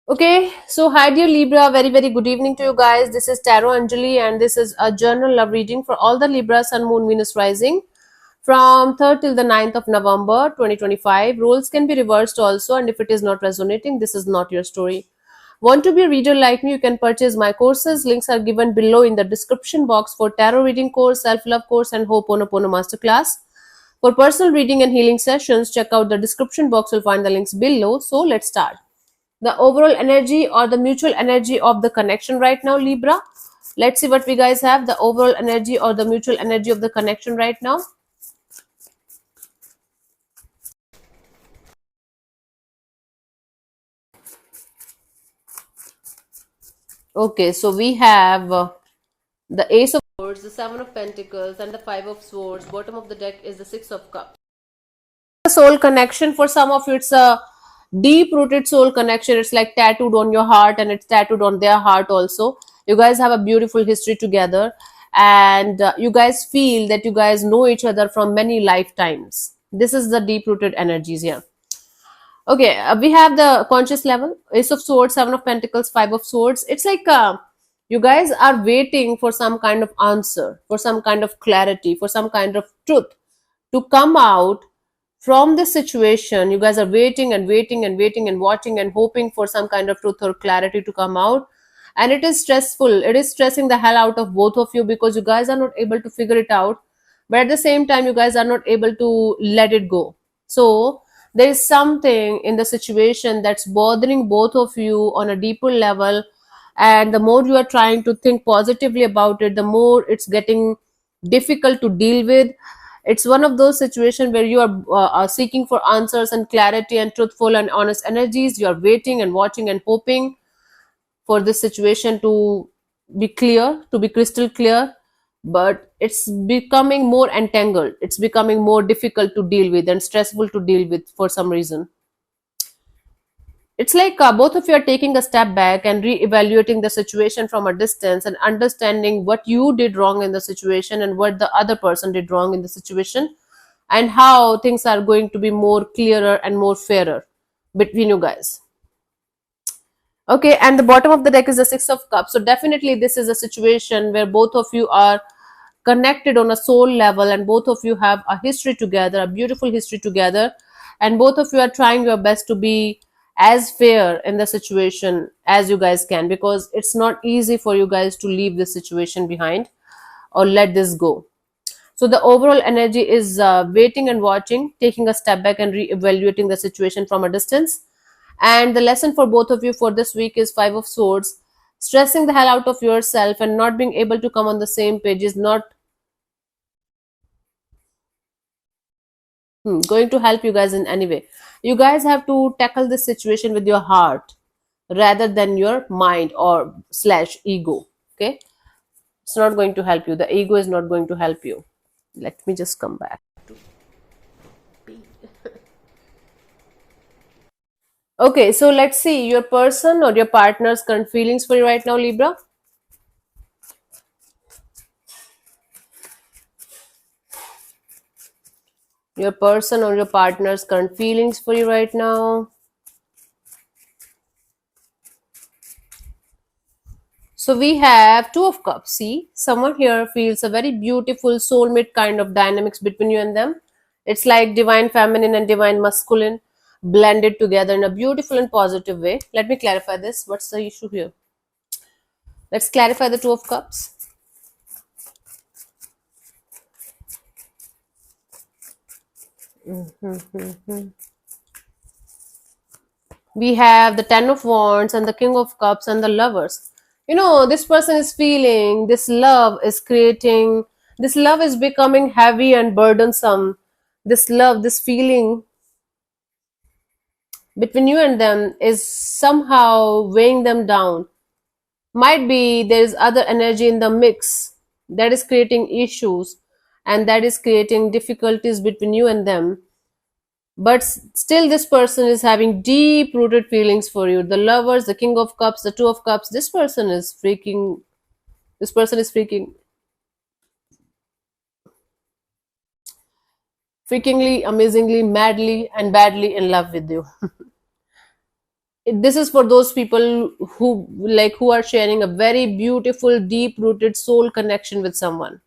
Okay, so hi dear Libra, very very good evening to you guys. This is Tarot Anjali and this is a general love reading for all the Libra Sun Moon Venus rising from 3rd till the 9th of November 2025. Roles can be reversed also, and if it is not resonating, this is not your story. Want to be a reader like me? You can purchase my courses. Links are given below in the description box for tarot reading course, self-love course and Ho'oponopono masterclass. For personal reading and healing sessions, check out the description box. You'll find the links below. So let's start. The overall energy or the mutual energy of the connection right now, Libra. Let's see what we guys have. The overall energy or the mutual energy of the connection right now. Okay, so we have the Ace of Swords, the Seven of Pentacles, and the Five of Swords. Bottom of the deck is the Six of Cups. The soul connection for some of you, it's a deep rooted soul connection. It's like tattooed on your heart and it's tattooed on their heart also. You guys have a beautiful history together, and you guys feel that you guys know each other from many lifetimes. This is the deep rooted energies here. Okay, we have the conscious level, Ace of Swords, Seven of Pentacles, Five of Swords. It's like you guys are waiting for some kind of answer, for some kind of clarity, for some kind of truth to come out from this situation. You guys are waiting and waiting and waiting and watching and hoping for some kind of truth or clarity to come out. And it is stressful. It is stressing the hell out of both of you because you guys are not able to figure it out. But at the same time, you guys are not able to let it go. So there is something in the situation that's bothering both of you on a deeper level. And the more you are trying to think positively about it, the more it's getting difficult to deal with. It's one of those situations where you are seeking for answers and clarity and truthful and honest energies. You are waiting and watching and hoping for this situation to be clear, to be crystal clear, but it's becoming more entangled. It's becoming more difficult to deal with and stressful to deal with for some reason. It's like both of you are taking a step back and re-evaluating the situation from a distance and understanding what you did wrong in the situation and what the other person did wrong in the situation, and how things are going to be more clearer and more fairer between you guys. Okay, and the bottom of the deck is the Six of Cups. So definitely this is a situation where both of you are connected on a soul level and both of you have a history together, a beautiful history together, and both of you are trying your best to be as fair in the situation as you guys can, because it's not easy for you guys to leave this situation behind or let this go. So the overall energy is waiting and watching, taking a step back and re-evaluating the situation from a distance. And the lesson for both of you for this week is Five of Swords. Stressing the hell out of yourself and not being able to come on the same page is not going to help you guys in any way. You guys have to tackle this situation with your heart rather than your mind or slash ego. Okay, it's not going to help you. The ego is not going to help you. Let me just come back. Okay, so let's see your person or your partner's current feelings for you right now, Libra. Your person or your partner's current feelings for you right now. So we have Two of Cups. See, someone here feels a very beautiful soulmate kind of dynamics between you and them. It's like divine feminine and divine masculine blended together in a beautiful and positive way. Let me clarify this. What's the issue here? Let's clarify the Two of Cups. We have the Ten of Wands and the King of Cups and the Lovers. You know, this person is feeling this love is creating, this love is becoming heavy and burdensome. This love, this feeling between you and them is somehow weighing them down. Might be there is other energy in the mix that is creating issues and that is creating difficulties between you and them. But still, this person is having deep rooted feelings for you. The Lovers, the King of Cups, the Two of Cups. This person is freaking. This person is freakingly, amazingly, madly, and badly in love with you. This is for those people who are sharing a very beautiful, deep rooted soul connection with someone.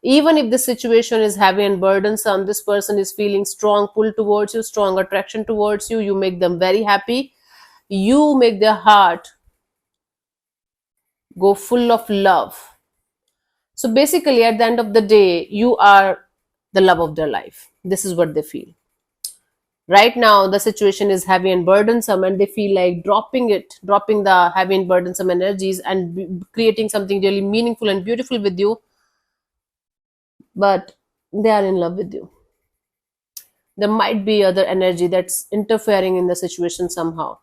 Even if the situation is heavy and burdensome, this person is feeling strong pull towards you, strong attraction towards you. You make them very happy. You make their heart go full of love. So basically, at the end of the day, you are the love of their life. This is what they feel. Right now, the situation is heavy and burdensome, and they feel like dropping the heavy and burdensome energies and creating something really meaningful and beautiful with you, but they are in love with you. There might be other energy that's interfering in the situation somehow,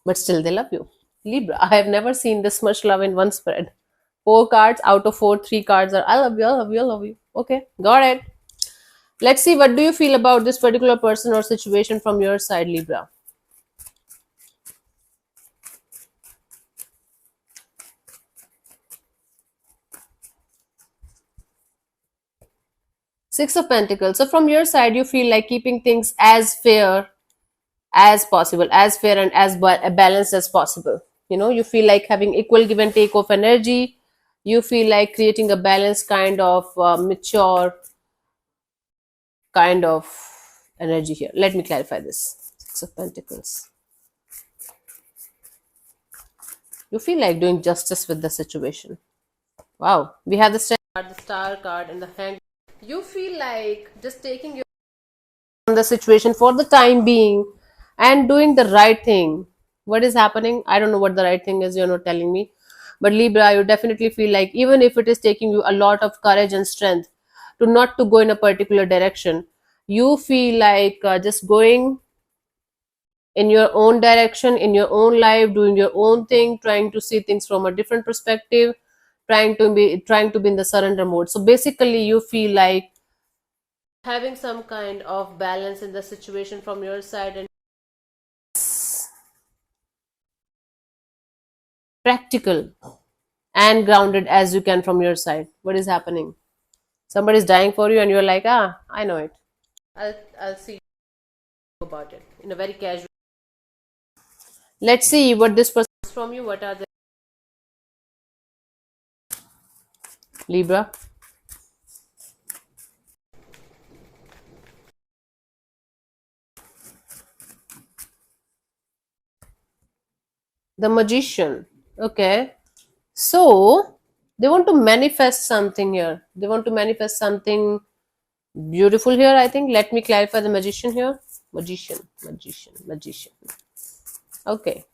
but still they love you. Libra, I have never seen this much love in one spread. Four cards out of four, three cards are I love you, I love you, I love you. Okay, got it. Let's see, what do you feel about this particular person or situation from your side, Libra? Six of Pentacles. So from your side, you feel like keeping things as fair as possible, as fair and as balanced as possible. You know, you feel like having equal give and take of energy. You feel like creating a balanced kind of mature kind of energy here. Let me clarify this. Six of Pentacles. You feel like doing justice with the situation. Wow. We have the star card and the hang. You feel like just taking your on the situation for the time being and doing the right thing. What is happening? I don't know what the right thing is, you're not telling me. But Libra, you definitely feel like even if it is taking you a lot of courage and strength to not to go in a particular direction, you feel like just going in your own direction, in your own life, doing your own thing, trying to see things from a different perspective, trying to be in the surrender mode. So basically you feel like having some kind of balance in the situation from your side and practical and grounded as you can from your side. What is happening? Somebody's dying for you and you're like, I know it. I'll see about it in a very casual. Let's see what this person wants from you. What are the Libra? The Magician. Okay. So they want to manifest something here. They want to manifest something beautiful here, I think. Let me clarify the Magician here. Magician, magician, magician. Okay.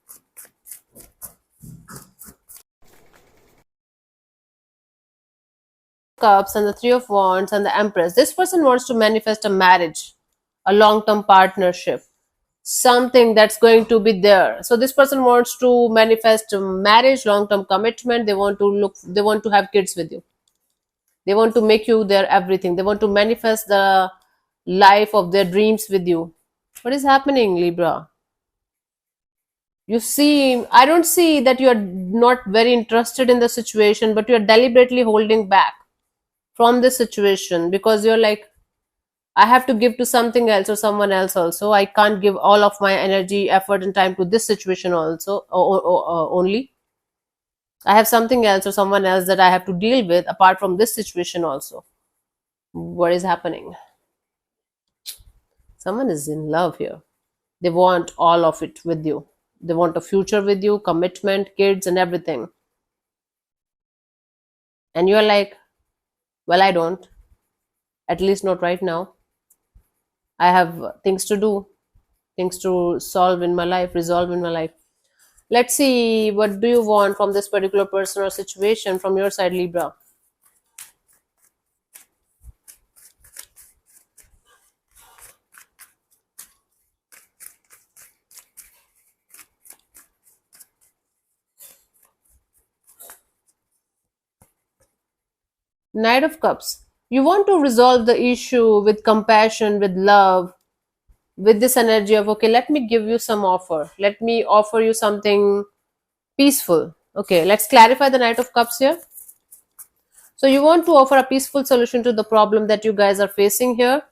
Cups and the Three of Wands and the Empress. This person wants to manifest a marriage, a long-term partnership, something that's going to be there. So this person wants to manifest a marriage, long-term commitment. They want to have kids with you. They want to make you their everything. They want to manifest the life of their dreams with you. What is happening, Libra? You see, I don't see that you are not very interested in the situation, but you are deliberately holding back from this situation because you're like, I have to give to something else or someone else also. I can't give all of my energy, effort, and time to this situation also only. I have something else or someone else that I have to deal with apart from this situation also. What is happening? Someone is in love here. They want all of it with you. They want a future with you, commitment, kids, and everything. And you're like, well, I don't. At least not right now. I have things to do, things to solve in my life, resolve in my life. Let's see, what do you want from this particular person or situation from your side, Libra? Knight of Cups. You want to resolve the issue with compassion, with love, with this energy of, okay, let me give you some offer. Let me offer you something peaceful. Okay, let's clarify the Knight of Cups here. So you want to offer a peaceful solution to the problem that you guys are facing here.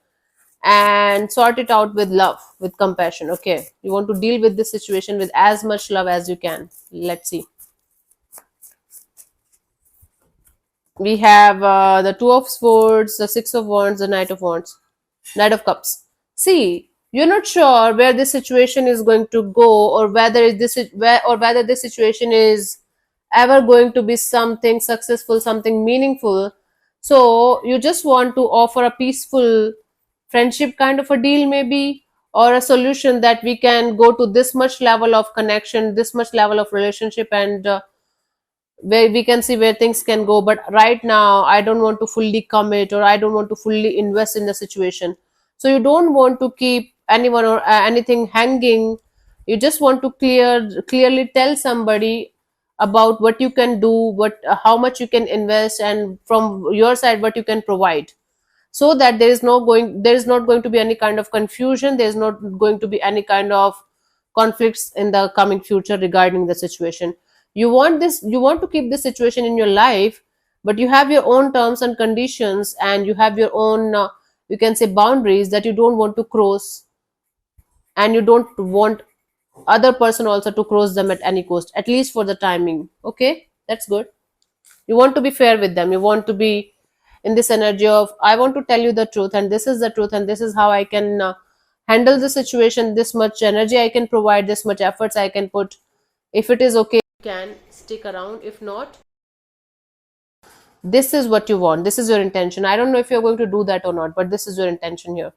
and sort it out with love, with compassion. Okay, you want to deal with this situation with as much love as you can. Let's see. We have the two of swords, the six of wands, the knight of wands, knight of cups. See, you're not sure where this situation is going to go, or whether this situation is ever going to be something successful, something meaningful. So you just want to offer a peaceful friendship kind of a deal, maybe, or a solution that we can go to this much level of connection, this much level of relationship, and where we can see where things can go. But right now I don't want to fully commit, or I don't want to fully invest in the situation. So you don't want to keep anyone or anything hanging. You just want to clearly tell somebody about what you can do, what how much you can invest, and from your side what you can provide, so that there is not going to be any kind of confusion, there is not going to be any kind of conflicts in the coming future regarding the situation. You want to keep this situation in your life, but you have your own terms and conditions, and you have your own you can say boundaries that you don't want to cross, and you don't want other person also to cross them at any cost, at least for the timing. Okay, that's good. You want to be fair with them, you want to be in this energy of I want to tell you the truth, and this is the truth, and this is how I can handle the situation, this much energy I can provide, this much efforts I can put. If it is okay, you can stick around. If not, this is what you want, this is your intention. I don't know if you're going to do that or not, but this is your intention here.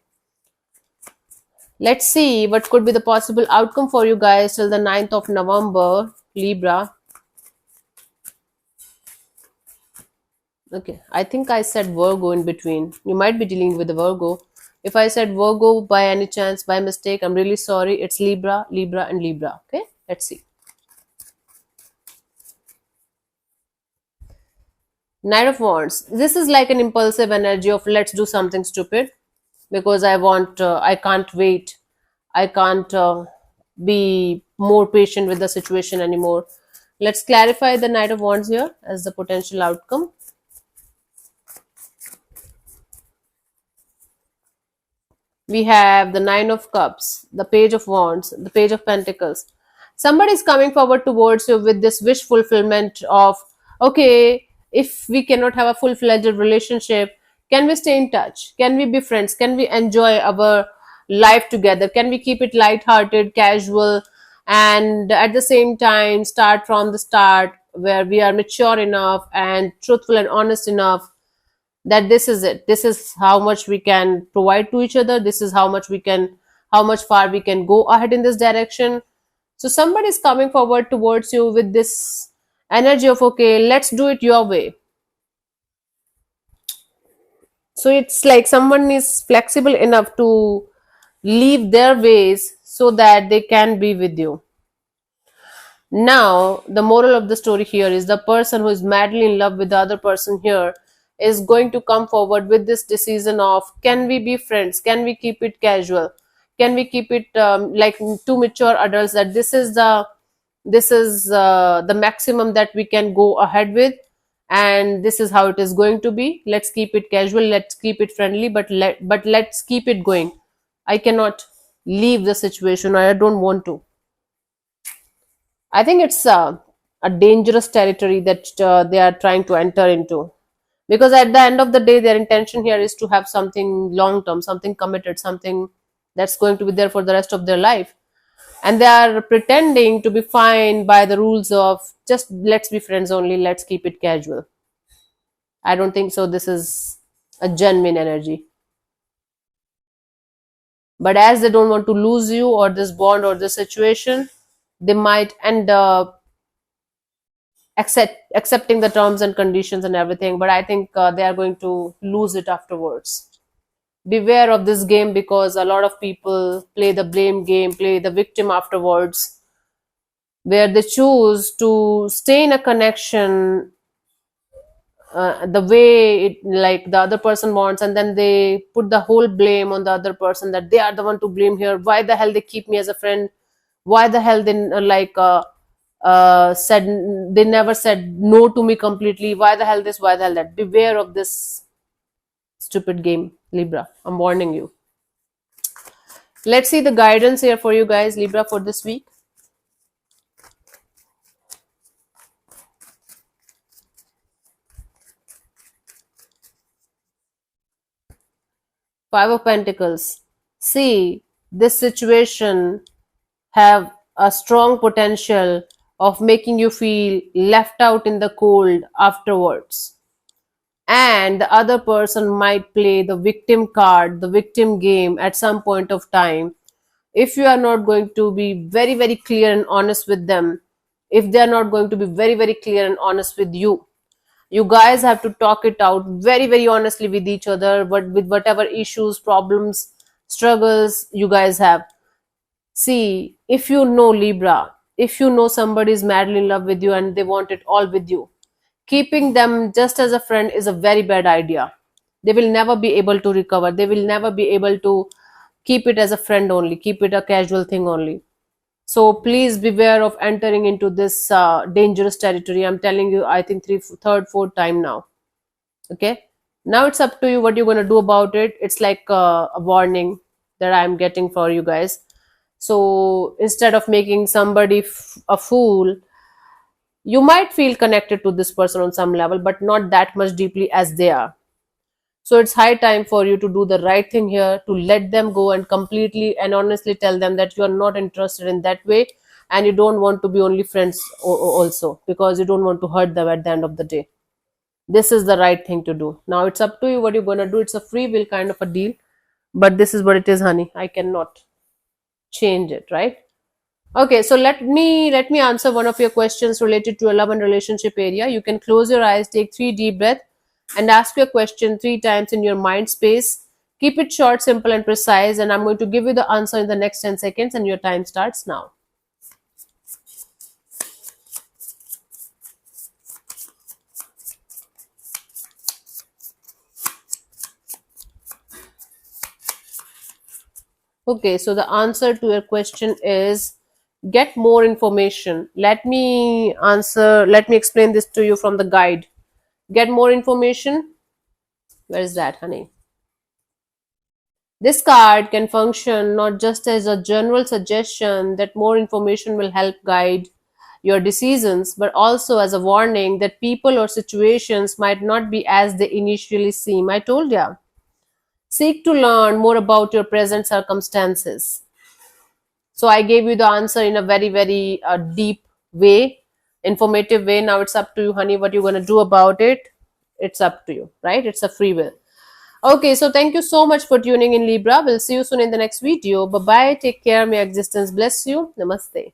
Let's see what could be the possible outcome for you guys till the 9th of November, Libra. Okay, I think I said Virgo in between. You might be dealing with the Virgo. If I said Virgo by any chance, by mistake, I'm really sorry. It's Libra, Libra, and Libra. Okay, let's see. Knight of Wands. This is like an impulsive energy of let's do something stupid because I can't wait. I can't be more patient with the situation anymore. Let's clarify the Knight of Wands here as the potential outcome. We have the Nine of Cups, the Page of Wands, the Page of Pentacles. Somebody is coming forward towards you with this wish fulfillment of, okay, if we cannot have a full-fledged relationship, can we stay in touch? Can we be friends? Can we enjoy our life together? Can we keep it light-hearted, casual, and at the same time start from the start where we are mature enough and truthful and honest enough that this is it, this is how much we can provide to each other, this is how much far we can go ahead in this direction. So somebody is coming forward towards you with this energy of, okay, let's do it your way. So it's like someone is flexible enough to leave their ways so that they can be with you. Now, the moral of the story here is the person who is madly in love with the other person here is going to come forward with this decision of, can we be friends? Can we keep it casual? Can we keep it like two mature adults, that this is the maximum that we can go ahead with, and this is how it is going to be. Let's keep it casual, let's keep it friendly, but let's keep it going. I cannot leave the situation, I don't want to. I think it's a dangerous territory that they are trying to enter into, because at the end of the day, their intention here is to have something long term, something committed, something that's going to be there for the rest of their life. And they are pretending to be fine by the rules of just let's be friends only, let's keep it casual. I don't think so. This is a genuine energy. But as they don't want to lose you or this bond or this situation, they might end up accepting the terms and conditions and everything. But I think they are going to lose it afterwards. Beware of this game, because a lot of people play the blame game, play the victim afterwards, where they choose to stay in a connection the way it, like the other person wants, and then they put the whole blame on the other person, that they are the one to blame here. Why the hell they keep me as a friend? Why the hell they said, they never said no to me completely? Why the hell this? Why the hell that? Beware of this stupid game, Libra. I'm warning you. Let's see the guidance here for you guys, Libra, for this week. Five of Pentacles. See, this situation have a strong potential of making you feel left out in the cold afterwards. And the other person might play the victim card, the victim game at some point of time. If you are not going to be very, very clear and honest with them, if they are not going to be very, very clear and honest with you, you guys have to talk it out very, very honestly with each other, but with whatever issues, problems, struggles you guys have. See, if you know, Libra, if you know somebody is madly in love with you and they want it all with you, keeping them just as a friend is a very bad idea. They will never be able to recover. They will never be able to keep it as a friend only, keep it a casual thing only. So please beware of entering into this dangerous territory. I'm telling you, I think third, fourth time now. Okay. Now it's up to you what you're going to do about it. It's like a warning that I'm getting for you guys. So instead of making somebody a fool, you might feel connected to this person on some level, but not that much deeply as they are. So it's high time for you to do the right thing here, to let them go and completely and honestly tell them that you are not interested in that way, and you don't want to be only friends also, because you don't want to hurt them at the end of the day. This is the right thing to do. Now it's up to you what you're going to do. It's a free will kind of a deal, but this is what it is, honey. I cannot change it, right? Okay, so let me answer one of your questions related to your love and relationship area. You can close your eyes, take 3 deep breaths, and ask your question 3 times in your mind space. Keep it short, simple, and precise. And I'm going to give you the answer in the next 10 seconds, and your time starts now. Okay, so the answer to your question is get more information. Let me explain this to you from the guide. Get more information. Where is that, honey? This card can function not just as a general suggestion that more information will help guide your decisions, but also as a warning that people or situations might not be as they initially seem. I told ya. Seek to learn more about your present circumstances. So I gave you the answer in a very, very deep way, informative way. Now it's up to you, honey, what you're going to do about it. It's up to you, right? It's a free will. Okay, so thank you so much for tuning in, Libra. We'll see you soon in the next video. Bye bye. Take care. May existence bless you. Namaste.